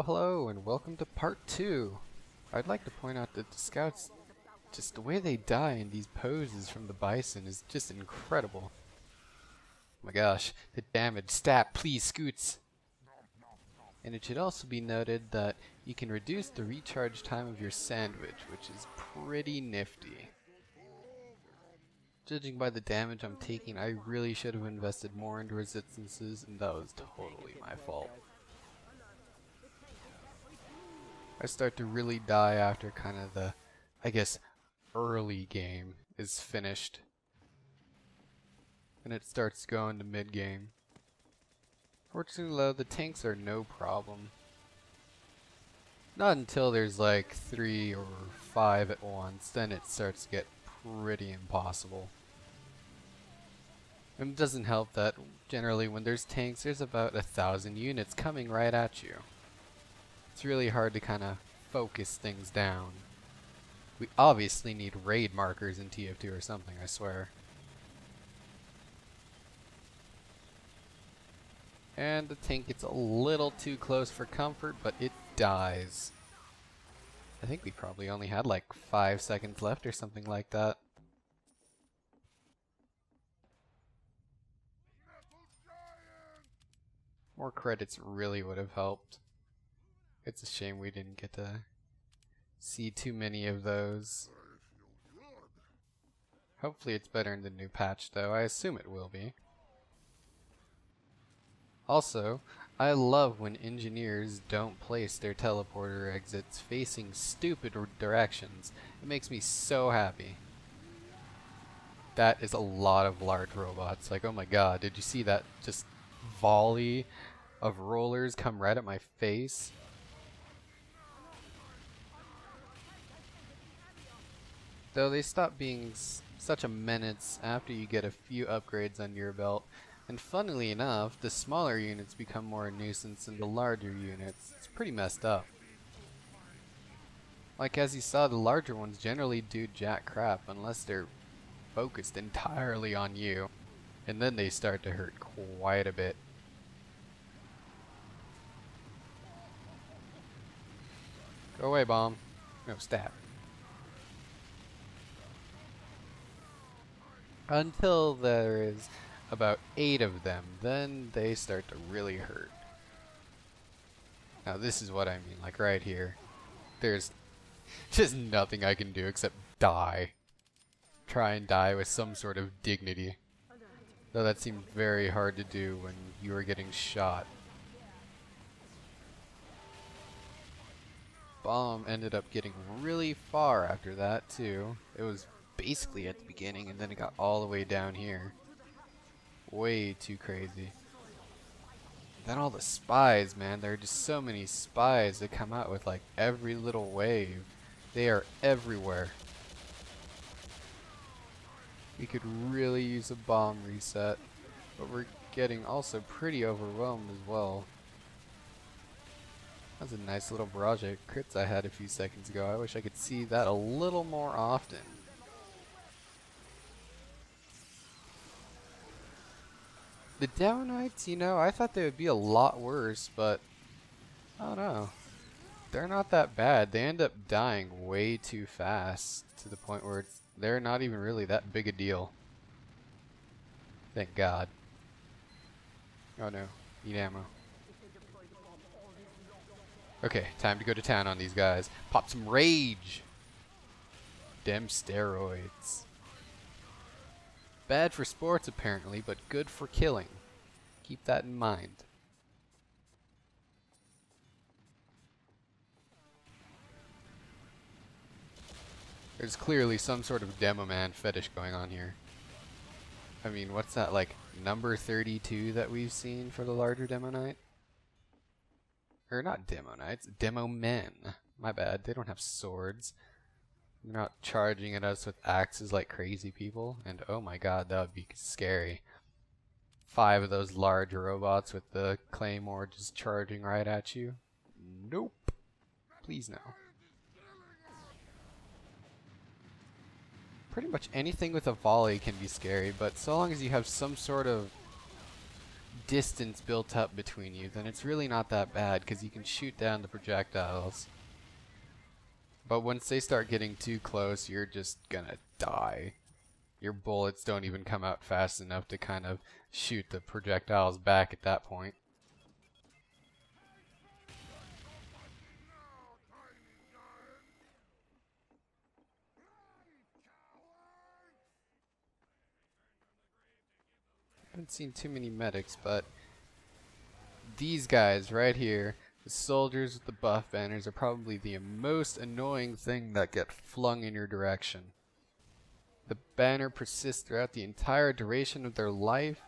Hello, and welcome to part 2. I'd like to point out that the scouts, just the way they die in these poses from the bison is just incredible. Oh my gosh, the damage. Stat, please, scoots! And it should also be noted that you can reduce the recharge time of your sandwich, which is pretty nifty. Judging by the damage I'm taking, I really should have invested more into resistances, and that was totally my fault. I start to really die after kind of the, I guess, early game is finished. And it starts going to mid-game. Fortunately though, the tanks are no problem. Not until there's like 3 or 5 at once, then it starts to get pretty impossible. And it doesn't help that generally when there's tanks, there's about 1,000 units coming right at you. It's really hard to kind of focus things down. We obviously need raid markers in TF2 or something, I swear. And the tank gets a little too close for comfort, but it dies. I think we probably only had like 5 seconds left or something like that. More credits really would have helped. It's a shame we didn't get to see too many of those. Hopefully it's better in the new patch though. I assume it will be. Also, I love when engineers don't place their teleporter exits facing stupid directions. It makes me so happy. That is a lot of large robots. Like, oh my god, did you see that just volley of rollers come right at my face? Though they stop being such a menace after you get a few upgrades under your belt. And funnily enough, the smaller units become more a nuisance than the larger units. It's pretty messed up. Like as you saw, the larger ones generally do jack crap unless they're focused entirely on you. And then they start to hurt quite a bit. Go away, bomb. No, stab. Until there is about 8 of them, then they start to really hurt. Now this is what I mean, like right here. There's just nothing I can do except die. Try and die with some sort of dignity. Though that seemed very hard to do when you were getting shot. Bomb ended up getting really far after that too. It was basically at the beginning and then it got all the way down here. Way too crazy. Then all the spies, man. There are just so many spies that come out with like every little wave. They are everywhere. We could really use a bomb reset, but we're getting also pretty overwhelmed as well. That's a nice little barrage of crits I had a few seconds ago. I wish I could see that a little more often. The Demo Knights, you know, I thought they would be a lot worse, but I don't know. They're not that bad. They end up dying way too fast to the point where they're not even really that big a deal. Thank God. Oh no, need ammo. Okay, time to go to town on these guys. Pop some rage! Dem steroids. Bad for sports apparently, but good for killing. Keep that in mind. There's clearly some sort of Demo Man fetish going on here. I mean, what's that, like number 32 that we've seen for the larger Demo Knight? Or not Demo Knights, Demo Men. My bad, they don't have swords. They're not charging at us with axes like crazy people. And oh my god, that would be scary. 5 of those large robots with the claymore just charging right at you. Nope. Please no. Pretty much anything with a volley can be scary, but so long as you have some sort of distance built up between you, then it's really not that bad because you can shoot down the projectiles. But once they start getting too close, you're just gonna die. Your bullets don't even come out fast enough to kind of shoot the projectiles back at that point. I haven't seen too many medics, but these guys right here, the soldiers with the buff banners, are probably the most annoying thing that get flung in your direction. The banner persists throughout the entire duration of their life,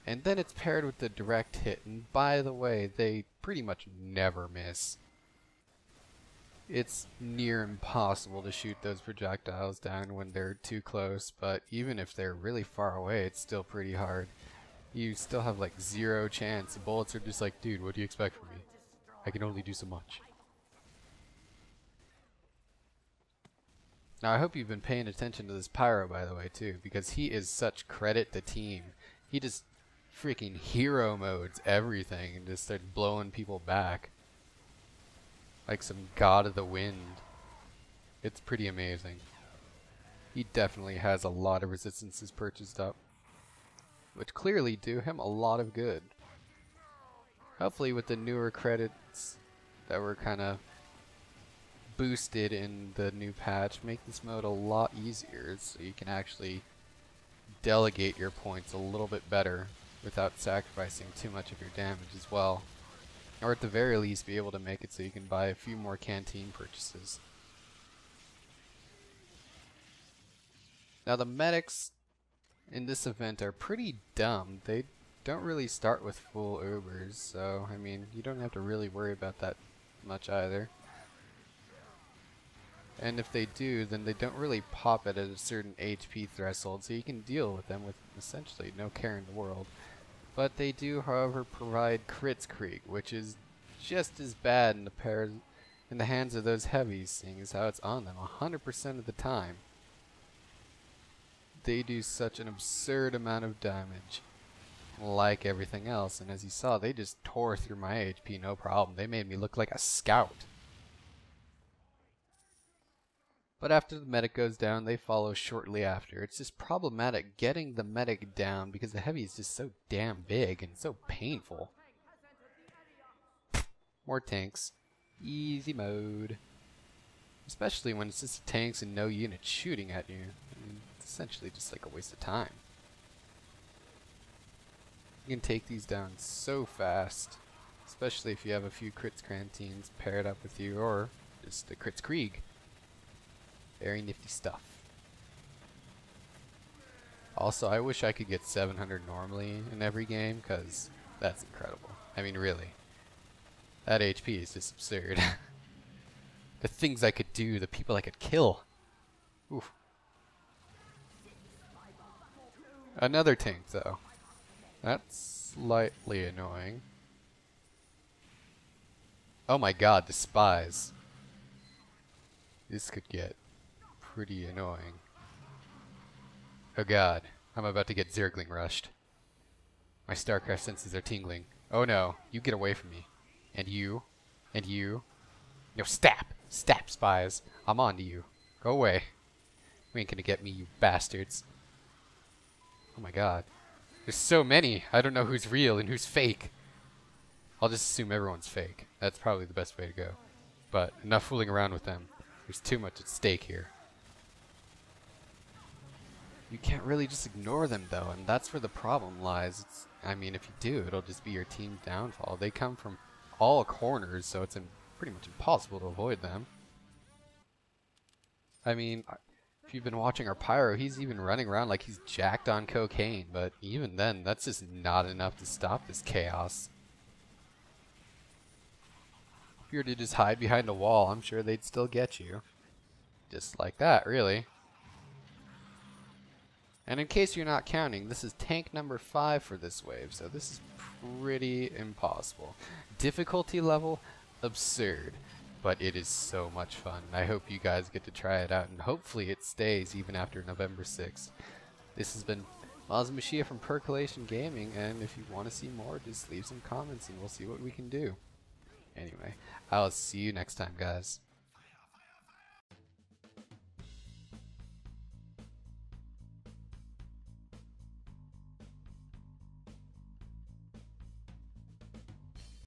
and then it's paired with the direct hit, and by the way, they pretty much never miss. It's near impossible to shoot those projectiles down when they're too close, but even if they're really far away, it's still pretty hard. You still have like 0 chance. The bullets are just like, dude, what do you expect from me? I can only do so much. Now I hope you've been paying attention to this Pyro, by the way, too, because he is such credit to team. He just freaking hero modes everything and just starts blowing people back. Like some god of the wind. It's pretty amazing. He definitely has a lot of resistances purchased up, which clearly do him a lot of good. Hopefully with the newer credits that were kind of boosted in the new patch, make this mode a lot easier so you can actually delegate your points a little bit better without sacrificing too much of your damage as well. Or at the very least be able to make it so you can buy a few more canteen purchases. Now the medics in this event are pretty dumb. They don't really start with full Ubers, so I mean you don't have to really worry about that much either. And if they do, then they don't really pop it at a certain HP threshold, so you can deal with them with essentially no care in the world. But they do, however, provide Kritzkrieg, which is just as bad in the hands of those heavies, seeing as how it's on them 100% of the time. They do such an absurd amount of damage, like everything else, and as you saw, they just tore through my HP no problem. They made me look like a scout. But after the medic goes down, they follow shortly after. It's just problematic getting the medic down because the heavy is just so damn big and so painful. More tanks. Easy mode. Especially when it's just tanks and no units shooting at you. I mean, it's essentially just like a waste of time. You can take these down so fast. Especially if you have a few crits canteens paired up with you, or just the Kritzkrieg. Very nifty stuff. Also, I wish I could get 700 normally in every game, because that's incredible. I mean, really. That HP is just absurd. The things I could do, the people I could kill. Oof. Another tank, though. That's slightly annoying. Oh my god, the spies. This could get pretty annoying. Oh god, I'm about to get Zergling rushed. My StarCraft senses are tingling. Oh no, you get away from me. And you. And you. No, stab! Stab, spies! I'm on to you. Go away. You ain't gonna get me, you bastards. Oh my god. There's so many! I don't know who's real and who's fake. I'll just assume everyone's fake. That's probably the best way to go. But enough fooling around with them. There's too much at stake here. You can't really just ignore them though, and that's where the problem lies. I mean, if you do, it'll just be your team's downfall. They come from all corners, so it's pretty much impossible to avoid them. I mean, if you've been watching our Pyro, he's even running around like he's jacked on cocaine, but even then, that's just not enough to stop this chaos. If you were to just hide behind a wall, I'm sure they'd still get you. Just like that, really. And in case you're not counting, this is tank number 5 for this wave, so this is pretty impossible. Difficulty level, absurd, but it is so much fun. I hope you guys get to try it out, and hopefully it stays even after November 6th. This has been Masamushia from Percolation Gaming, and if you want to see more, just leave some comments and we'll see what we can do. Anyway, I'll see you next time, guys.